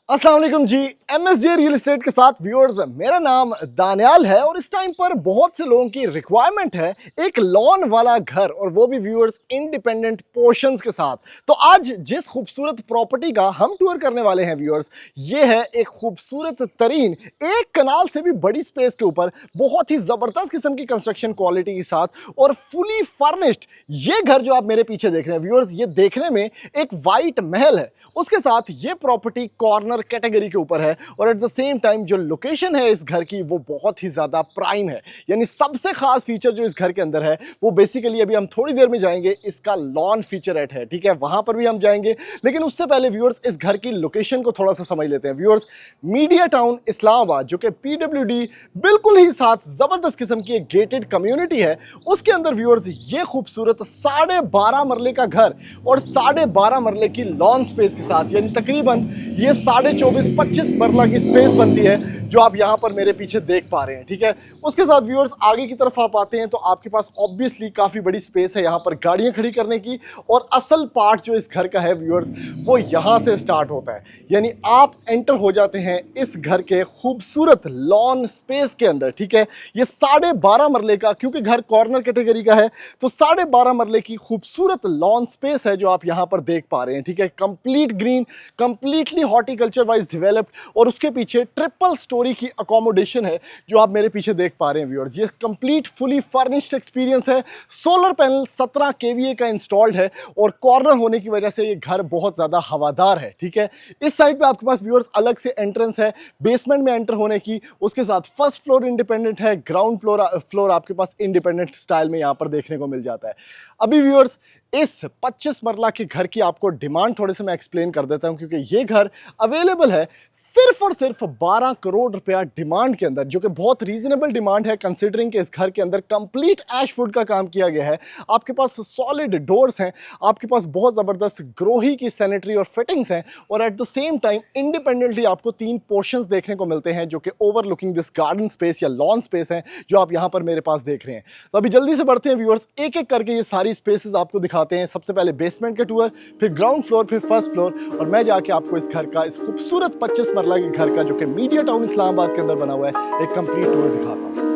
अस्सलाम वालेकुम जी। MSJ real estate के साथ व्यूअर्स, मेरा नाम दानियाल है और इस टाइम पर बहुत से लोगों की रिक्वायरमेंट है एक लॉन वाला घर, और वो भी व्यूअर्स इंडिपेंडेंट पोर्शंस के साथ। तो आज जिस खूबसूरत प्रॉपर्टी का हम टूर करने वाले हैं व्यूअर्स, ये है एक खूबसूरत तरीन, एक कनाल से भी बड़ी स्पेस के ऊपर बहुत ही जबरदस्त किस्म की कंस्ट्रक्शन क्वालिटी के साथ और फुली फर्निश्ड। ये घर जो आप मेरे पीछे देख रहे हैं व्यूअर्स, ये देखने में एक वाइट महल है, उसके साथ ये प्रॉपर्टी कॉर्नर कैटेगरी के ऊपर है और एट द सेम टाइम जो लोकेशन है इस घर की वो बहुत ही ज्यादा प्राइम है। यानी सबसे खास फीचर जो इस घर के अंदर है वो बेसिकली अभी हम थोड़ी देर में जाएंगे, इसका लॉन फीचरेट है, ठीक है, वहां पर भी हम जाएंगे। लेकिन उससे पहले व्यूअर्स इस घर की लोकेशन को थोड़ा सा समझ लेते हैं। व्यूअर्स, मीडिया टाउन इस्लामाबाद जो कि पीडब्ल्यूडी बिल्कुल ही साथ जबरदस्त किस्म की एक गेटेड कम्युनिटी है, उसके अंदर व्यूअर्स ये खूबसूरत 12.5 मरले का घर और 12.5 मरले की लॉन स्पेस के साथ, यानी तकरीबन ये 24.5-25 मरला की स्पेस बनती है जो आप यहां पर मेरे पीछे देख पा रहे हैं, ठीक है। उसके साथ व्यूअर्स आगे की तरफ आप आते हैं तो आपके पास ऑब्वियसली काफी बड़ी स्पेस है यहां पर गाड़ियां खड़ी करने की, और असल पार्ट जो इस घर का है व्यूअर्स वो यहां से स्टार्ट होता है। यानी आप एंटर हो जाते हैं इस घर के खूबसूरत लॉन स्पेस के अंदर, ठीक है। ये 12.5 मरले का, क्योंकि घर कॉर्नर कैटेगरी का है तो 12.5 मरले की खूबसूरत लॉन स्पेस है जो आप यहां पर देख पा रहे हैं, ठीक है। Complete green, completely horticulture wise developed, और उसके पीछे ट्रिपल स्टोरी की अकोमोडेशन है जो आप मेरे पीछे देख पा रहे हैं व्यूअर्स। ये कंप्लीट फुली फर्निश्ड एक्सपीरियंस है। सोलर पैनल 17 केवीए का इंस्टॉल्ड है और कॉर्नर होने की वजह से ये घर बहुत ज्यादा हवादार है, ठीक है। इस साइड पे आपके पास व्यूअर्स अलग से एंट्रेंस है बेसमेंट में एंटर होने की, उसके साथ फर्स्ट फ्लोर इंडिपेंडेंट है, ग्राउंड फ्लोर आपके पास इंडिपेंडेंट स्टाइल में यहां पर देखने को मिल जाता है। अभी व्यूअर्स इस 25 मरला के घर की आपको डिमांड थोड़े से मैं एक्सप्लेन कर देता हूं, क्योंकि ये घर अवेलेबल है सिर्फ और सिर्फ 12 करोड़ रुपया डिमांड के अंदर, जो कि बहुत रीजनेबल डिमांड है कंसीडरिंग कि इस घर के अंदर कंप्लीट ऐश वुड का काम किया गया है। आपके पास सॉलिड डोर्स हैं, आपके पास बहुत जबरदस्त ग्रोही की सैनिटरी और फिटिंग्स हैं, और at the same time independently आपको 3 पोर्शंस देखने को मिलते हैं जो कि ओवरलुकिंग दिस गार्डन स्पेस या लॉन स्पेस है जो आप यहां पर मेरे पास देख रहे हैं। तो अभी जल्दी से बढ़ते हैं व्यूअर्स, एक एक करके ये सारी स्पेसेस आपको दिखाते हैं। सबसे पहले बेसमेंट का टूर, फिर ग्राउंड फ्लोर, फिर फर्स्ट फ्लोर, और मैं जाके आपको इस घर का, इस खूबसूरत 25 मरला के घर का जो कि मीडिया टाउन इस्लामाबाद के अंदर बना हुआ है, एक कंप्लीट टूर दिखाता हूं।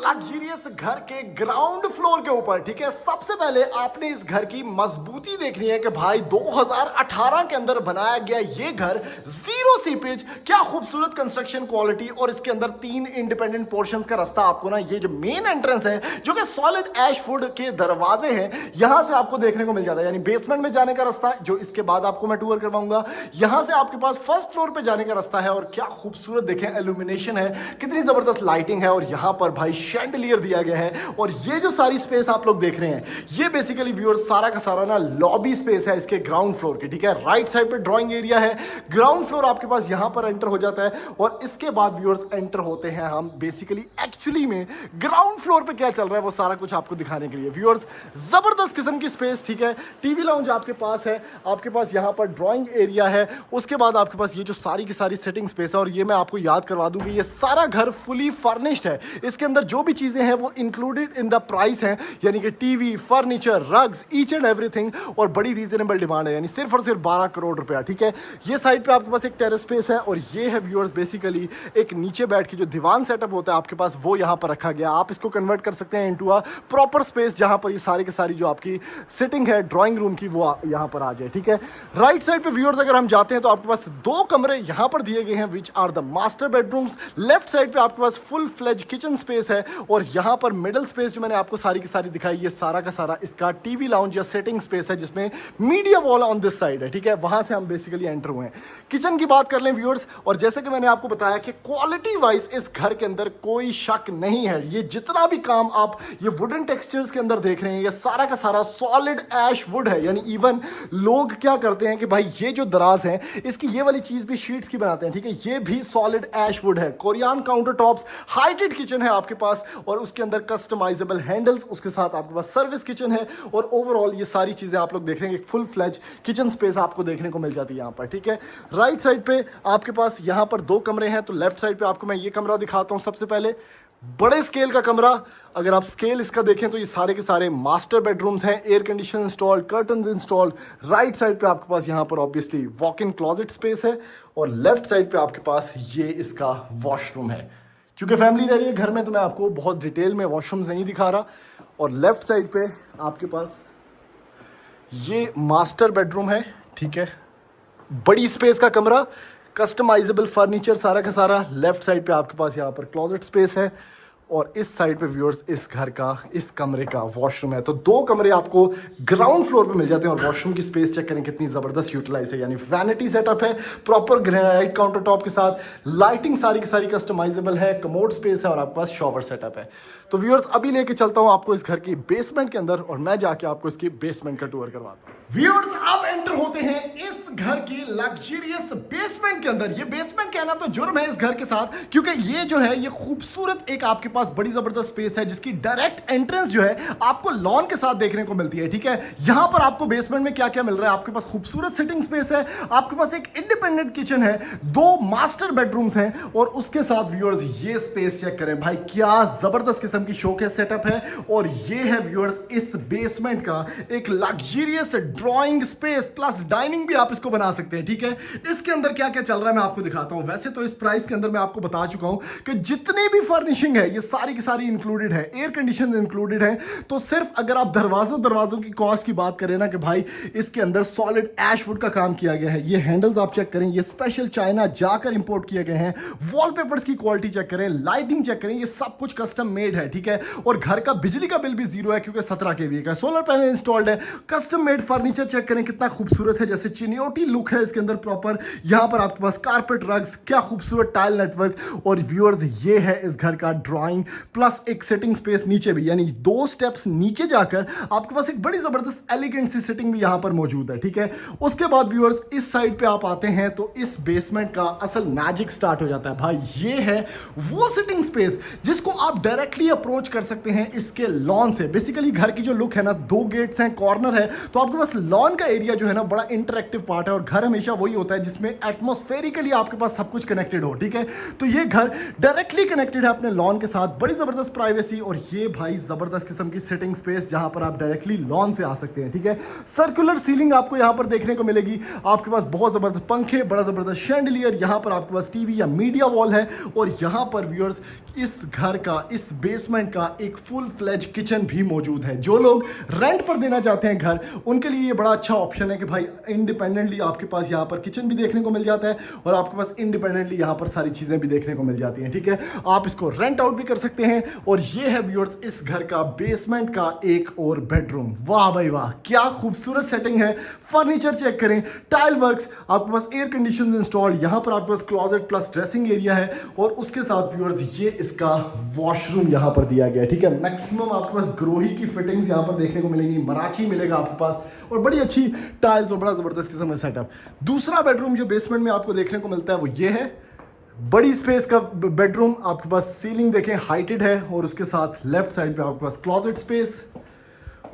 लग्जरियस घर के ग्राउंड फ्लोर के ऊपर, ठीक है। सबसे पहले आपने इस घर की मजबूती देखनी है कि भाई 2018 के अंदर बनाया गया ये घर, जीरो सीपेज, क्या खूबसूरत कंस्ट्रक्शन क्वालिटी, और इसके अंदर 3 इंडिपेंडेंट पोर्शंस का रास्ता आपको ना, ये जो मेन एंट्रेंस है जो कि सॉलिड ऐश वुड के दरवाजे हैं, यहां से आपको देखने को मिल जाता है। यानी बेसमेंट में जाने का रास्ता जो इसके बाद आपको मैं टूर करवाऊंगा, यहां से आपके पास फर्स्ट फ्लोर पे जाने का रास्ता है, और क्या खूबसूरत देखें एल्यूमिनेशन है, कितनी जबरदस्त लाइटिंग है, और यहां पर भाई शैंडलियर दिया गया है। और ये जो सारी स्पेस आप लोग देख रहे हैं, ये बेसिकली व्यूअर्स सारा का सारा ना लॉबी स्पेस है इसके ग्राउंड फ्लोर की, ठीक है। राइट साइड पे ड्राइंग एरिया है, ग्राउंड फ्लोर आपके पास यहां पर एंटर हो जाता है, और इसके बाद व्यूअर्स एंटर होते हैं हम बेसिकली एक्चुअली में ग्राउंड फ्लोर पे क्या चल रहा है वो सारा कुछ आपको दिखाने के लिए। व्यूअर्स जबरदस्त किस्म की स्पेस, ठीक है। टीवी लाउंज आपके पास है, आपके पास यहां पर ड्राइंग एरिया है, उसके बाद आपके पास ये जो सारी की सारी सेटिंग स्पेस है, और ये मैं आपको याद करवा दूं कि ये सारा घर फुली फर्निश्ड है। इसके अंदर जो भी चीजें हैं वो इंक्लूडेड इन द प्राइस है, यानी कि TV, furniture, rugs, each and everything, और बड़ी रीजनेबल डिमांड है, यानी सिर्फ और सिर्फ 12 करोड़ रुपया। ठीक है, ये साइड पे आपके पास एक टेरेस स्पेस है, और ये है व्यूअर्स बेसिकली एक नीचे बैठ के जो दीवान सेटअप होता है आपके पास, वो यहाँ पर रखा गया। आप इसको कन्वर्ट कर सकते हैं इनटू अ प्रॉपर स्पेस, जहाँ पर ये सारी की सारी जो आपकी सिटिंग है ड्राइंग रूम की, वो यहाँ पर आ जाए। ठीक है, राइट साइड पे व्यूअर्स अगर हम जाते हैं तो आपके पास 2 कमरे यहाँ पर दिए गए हैं, which are the master bedrooms. Left side पे आपके पास फुल फ्लेज किचन स्पेस है, और यहाँ पर मिडल स्पेस जो मैंने आपको सारी की सारी दिखाई, ये सारा का सारा इसका टीवी लाउंज या सेटिंग स्पेस है, जिसमें media wall on this side है। ठीक है, वहां से हम बेसिकली एंटर हुए हैं। किचन की बात कर लें व्यूअर्स, और जैसे कि मैंने आपको बताया कि क्वालिटी वाइज इस घर के अंदर कोई शक नहीं है। ये जितना भी काम आप ये वुडन टेक्सचर्स के अंदर देख रहे हैं, ये सारा का सारा सॉलिड ऐश वुड है। यानी इवन लोग क्या करते हैं कि भाई ये जो दराज है, इसकी ये वाली चीज भी शीट्स की बनाते हैं। ठीक है, ये भी सॉलिड ऐश वुड है। Korean counter tops, heighted kitchen है आपके पास, और उसके अंदर कस्टमाइजेबल हैंडल्स, उसके साथ आपके पास सर्विस किचन है, और ओवरऑल ये सारी चीजें आप लोग देख रहे हैं, एक फुल फ्लेज किचन स्पेस आपको देखने को मिल जाती है यहाँ पर। ठीक है, राइट साइड पे आपके पास यहाँ पर 2 कमरे हैं, तो लेफ्ट साइड पे आपको मैं ये कमरा दिखाता हूँ। सबसे पहले बड़े स्केल का कमरा, अगर आप स्केल इसका देखें तो ये सारे के सारे मास्टर बेडरूम्स हैं, air condition installed, curtains installed. Right side पे आपके पास यहाँ पर obviously walk in closet space है, और लेफ्ट साइड पे आपके पास ये इसका वॉशरूम है। क्योंकि फैमिली रह रही है घर में, तो मैं आपको बहुत डिटेल में वॉशरूम्स नहीं दिखा रहा। और लेफ्ट साइड पे आपके पास ये मास्टर बेडरूम है। ठीक है, बड़ी स्पेस का कमरा, कस्टमाइजेबल फर्नीचर सारा का सारा। लेफ्ट साइड पे आपके पास यहाँ पर क्लोजेट स्पेस है, और इस साइड पे व्यूअर्स इस घर का, इस कमरे का वॉशरूम है। तो 2 कमरे आपको ग्राउंड फ्लोर पे मिल जाते हैं, और वॉशरूम की स्पेस चेक करें कितनी ज़बरदस्त यूटिलाइज है। यानी वैनिटी सेटअप है, प्रॉपर ग्रेनाइट काउंटर टॉप के साथ, लाइटिंग सारी की सारी कस्टमाइजेबल है, कमोड स्पेस है, और आपके पास शॉवर सेटअप है। तो व्यूअर्स अभी लेके चलता हूँ आपको इस घर की बेसमेंट के अंदर, और मैं जाके आपको इसकी बेसमेंट का टूर करवाता हूँ। व्यूअर्स अब एंटर होते हैं इस घर की लग्जरियस बेसमेंट के अंदर। ये बेसमेंट कहना तो जुर्म है इस घर के साथ, क्योंकि ये जो है ये खूबसूरत एक आपके पास बड़ी जबरदस्त स्पेस है, जिसकी डायरेक्ट एंट्रेंस जो है आपको लॉन के साथ देखने को मिलती है। ठीक है, यहां पर आपको बेसमेंट में क्या क्या मिल रहा है, आपके पास खूबसूरत सिटिंग स्पेस है, आपके पास एक इंडिपेंडेंट किचन है, 2 मास्टर बेडरूम्स हैं, और उसके साथ व्यूअर्स ये स्पेस चेक करें भाई, क्या जबरदस्त किस्म की शोकेस सेटअप है। और ये है व्यूअर्स इस बेसमेंट का एक luxurious drawing space plus dining भी आप इसको बना सकते हैं। ठीक है, इसके अंदर क्या क्या चल रहा है मैं आपको दिखाता हूं। वैसे तो इस प्राइस के अंदर मैं आपको बता चुका हूं कि जितनी भी फर्निशिंग है ये सारी की सारी इंक्लूडेड है, एयर कंडीशन इंक्लूडेड है। तो सिर्फ अगर आप दरवाजों की कॉस्ट की बात करें ना, कि भाई इसके अंदर सॉलिड ऐश वुड का काम किया गया है। ये हैंडल्स आप चेक करें, ये स्पेशल चाइना जाकर इंपोर्ट किए गए हैं। वॉलपेपर्स की क्वालिटी चेक करें, लाइटिंग चेक करें, ये सब कुछ कस्टम मेड है। ठीक है, और घर का बिजली का बिल भी 0 है, क्योंकि 17 kVA का सोलर पैनल इंस्टॉल्ड है। कस्टम मेड फर्नीचर चेक करें कितना खूबसूरत है, जैसे चिनियोटी लुक है इसके अंदर प्रॉपर। यहां पर आपके पास कारपेट रग्स, क्या खूबसूरत टाइल नेटवर्क। और व्यूअर्स ये है इस घर का ड्राइंग प्लस एक सिटिंग स्पेस नीचे भी, यानी 2 स्टेप्स नीचे जाकर आपके पास एक बड़ी जबरदस्त एलिगेंट सी सिटिंग भी यहां पर मौजूद है। ठीक है, उसके बाद व्यूअर्स इस साइड पे आप आते हैं तो इस बेसमेंट का असल मैजिक स्टार्ट हो जाता है। भाई ये है वो सिटिंग स्पेस जिसको आप डायरेक्टली अप्रोच कर सकते हैं इसके लॉन से। बेसिकली घर की जो लुक है ना, 2 गेट्स हैं, कॉर्नर है, तो आपके पास लॉन का एरिया जो है ना बड़ा इंटरेक्टिव पार्ट है। और घर हमेशा वही होता है जिसमें एटमॉस्फेरिकली आपके पास सब कुछ कनेक्टेड हो। ठीक है, तो ये घर डायरेक्टली कनेक्टेड है अपने लॉन के साथ, बड़ी जबरदस्त प्राइवेसी, और ये भाई जबरदस्त किस्म की सिटिंग स्पेस जहां पर आप डायरेक्टली लॉन से आ सकते हैं। ठीक है, सर्कुलर सीलिंग आपको यहां पर देखने को मिलेगी, आपके पास बहुत जबरदस्त पंखे, बड़ा जबरदस्त शैंडलियर, यहां पर आपके पास टीवी या मीडिया वॉल है। और यहां पर व्यूअर्स इस घर का, इस बेसमेंट का एक फुल फ्लेज किचन भी मौजूद है। जो लोग रेंट पर देना चाहते हैं घर, उनके लिए ये बड़ा अच्छा ऑप्शन है कि भाई इंडिपेंडेंटली आपके पास यहाँ पर किचन भी देखने को मिल जाता है, और आपके पास इंडिपेंडेंटली यहाँ पर सारी चीजें भी देखने को मिल जाती हैं। ठीक है, आप इसको रेंट आउट भी कर सकते हैं। और ये है व्यूअर्स इस घर का बेसमेंट का एक और बेडरूम। वाह भाई वाह, क्या खूबसूरत सेटिंग है। फर्नीचर चेक करें, टाइल वर्क्स, आपके पास एयर कंडीशन इंस्टॉल्ड, यहाँ पर आपके पास क्लॉजेट प्लस ड्रेसिंग एरिया है, और उसके साथ व्यूअर्स ये इसका वॉशरूम यहां पर दिया गया है। ठीक है, मैक्सिमम आपके पास ग्रोही की फिटिंग्स यहां पर देखने को मिलेंगी, मराची मिलेगा आपके पास, और बड़ी अच्छी टाइल्स और बड़ा जबरदस्त किस्म का सेटअप। दूसरा बेडरूम जो बेसमेंट में आपको देखने को मिलता है वो ये है, बड़ी स्पेस का बेडरूम। आपके पास सीलिंग देखें हाइटेड है, और उसके साथ लेफ्ट साइड पे आपके पास क्लॉजेट स्पेस,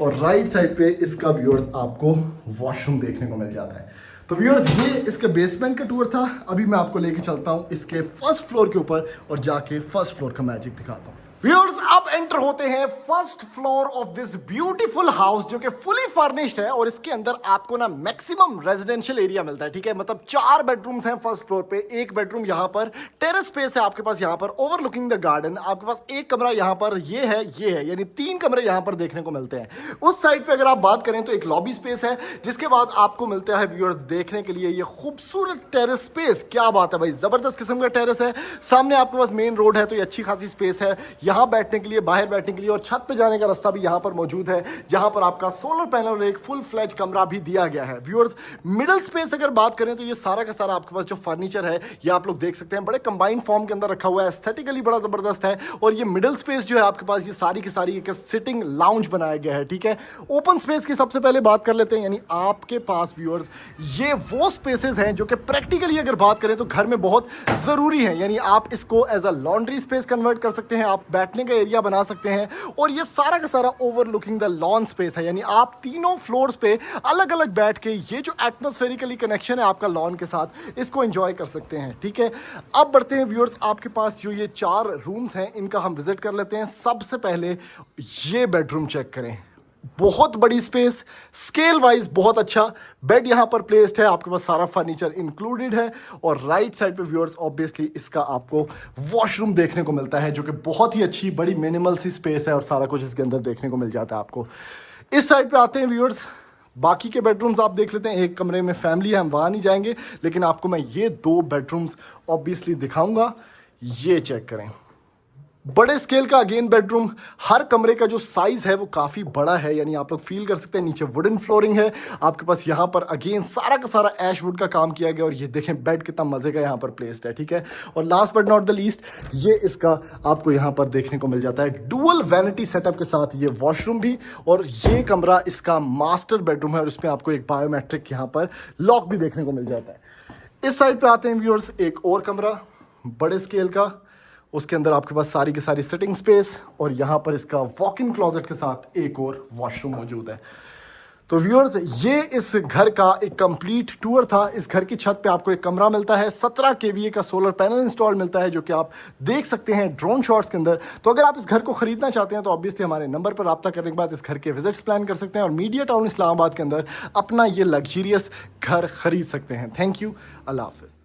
और राइट साइड पे इसका व्यूअर्स आपको वॉशरूम देखने को मिल जाता है। तो व्यूअर्स ये इसके बेसमेंट का टूर था। अभी मैं आपको लेके चलता हूँ इसके फर्स्ट फ्लोर के ऊपर, और जाके फर्स्ट फ्लोर का मैजिक दिखाता हूँ। व्यूअर्स अब एंटर होते हैं first floor of this beautiful house जो कि फुली फर्निश्ड है और इसके अंदर आपको ना मैक्सिमम रेजिडेंशियल एरिया मिलता है। ठीक है, मतलब 4 बेडरूम्स हैं फर्स्ट फ्लोर पे, एक बेडरूम यहाँ पर, टेरेस स्पेस है आपके पास यहाँ पर ओवरलुकिंग द गार्डन, आपके पास एक कमरा यहाँ पर ये है, यानी 3 कमरे यहाँ पर देखने को मिलते हैं। उस साइड पे अगर आप बात करें तो एक लॉबी स्पेस है, जिसके बाद आपको मिलता है व्यूअर्स देखने के लिए ये खूबसूरत टेरेस स्पेस। क्या बात है भाई, जबरदस्त किस्म का टेरेस है। सामने आपके पास मेन रोड है तो ये अच्छी खासी स्पेस है यहाँ बैठने के लिए, बाहर बैठने के लिए, और छत पे जाने का रास्ता भी यहाँ पर मौजूद है, जहाँ पर आपका सोलर पैनल और एक फुल फ्लैज कमरा भी दिया गया है। व्यूअर्स मिडिल स्पेस अगर बात करें तो ये सारा का सारा आपके पास जो फर्नीचर है ये आप लोग देख सकते हैं बड़े कंबाइंड फॉर्म के अंदर रखा हुआ है, एस्थेटिकली बड़ा जबरदस्त है। और ये मिडिल स्पेस जो है आपके पास ये सारी की सारी एक सिटिंग लाउंज बनाया गया है। ठीक है, ओपन स्पेस की सबसे पहले बात कर लेते हैं, यानी आपके पास व्यूअर्स ये वो स्पेसेस हैं जो कि प्रैक्टिकली अगर बात करें तो घर में बहुत जरूरी है, यानी आप इसको as a laundry space convert कर सकते हैं, आप बैठने का एरिया बना सकते हैं। और ये सारा का सारा ओवरलुकिंग द लॉन स्पेस है, यानी आप तीनों फ्लोर्स पे अलग अलग बैठ के ये जो एटमॉस्फेरिकली कनेक्शन है आपका लॉन के साथ, इसको एंजॉय कर सकते हैं। ठीक है, अब बढ़ते हैं व्यूअर्स, आपके पास जो ये 4 रूम्स हैं इनका हम विजिट कर लेते हैं। सबसे पहले ये बेडरूम चेक करें, बहुत बड़ी स्पेस, स्केल वाइज बहुत अच्छा, बेड यहां पर प्लेस्ड है, आपके पास सारा फर्नीचर इंक्लूडेड है। और राइट साइड पे व्यूअर्स ऑब्वियसली इसका आपको वॉशरूम देखने को मिलता है जो कि बहुत ही अच्छी बड़ी मिनिमल सी स्पेस है और सारा कुछ इसके अंदर देखने को मिल जाता है आपको। इस साइड पे आते हैं व्यूअर्स, बाकी के बेडरूम्स आप देख लेते हैं, एक कमरे में फैमिली है, हम वहां नहीं जाएंगे, लेकिन आपको मैं ये 2 बेडरूम्स ऑब्वियसली दिखाऊंगा। ये चेक करें, बड़े स्केल का अगेन बेडरूम, हर कमरे का जो साइज है वो काफ़ी बड़ा है, यानी आप लोग फील कर सकते हैं। नीचे वुडन फ्लोरिंग है, आपके पास यहाँ पर अगेन सारा का सारा ऐश वुड का काम किया गया, और ये देखें बेड कितना मजे का यहाँ पर प्लेस्ड है। ठीक है, और last but not the least, ये इसका आपको यहाँ पर देखने को मिल जाता है डुअल वैनिटी सेटअप के साथ ये वॉशरूम भी, और ये कमरा इसका मास्टर बेडरूम है और इसमें आपको एक बायोमेट्रिक यहाँ पर लॉक भी देखने को मिल जाता है। इस साइड पे आते हैं व्यूअर्स, एक और कमरा बड़े स्केल का, उसके अंदर आपके पास सारी की सारी सिटिंग स्पेस, और यहाँ पर इसका वॉक इन क्लोजेट के साथ एक और वॉशरूम मौजूद है। तो व्यूअर्स ये इस घर का एक कंप्लीट टूर था। इस घर की छत पे आपको एक कमरा मिलता है, 17 kVA का सोलर पैनल इंस्टॉल मिलता है जो कि आप देख सकते हैं ड्रोन शॉट्स के अंदर। तो अगर आप इस घर को खरीदना चाहते हैं तो ऑब्वियसली हमारे नंबर पर रब्ता करने के बाद इस घर के विजिट्स प्लान कर सकते हैं और मीडिया टाउन इस्लामाबाद के अंदर अपना ये लग्जरियस घर खरीद सकते हैं। थैंक यू, अल्लाह हाफिज़।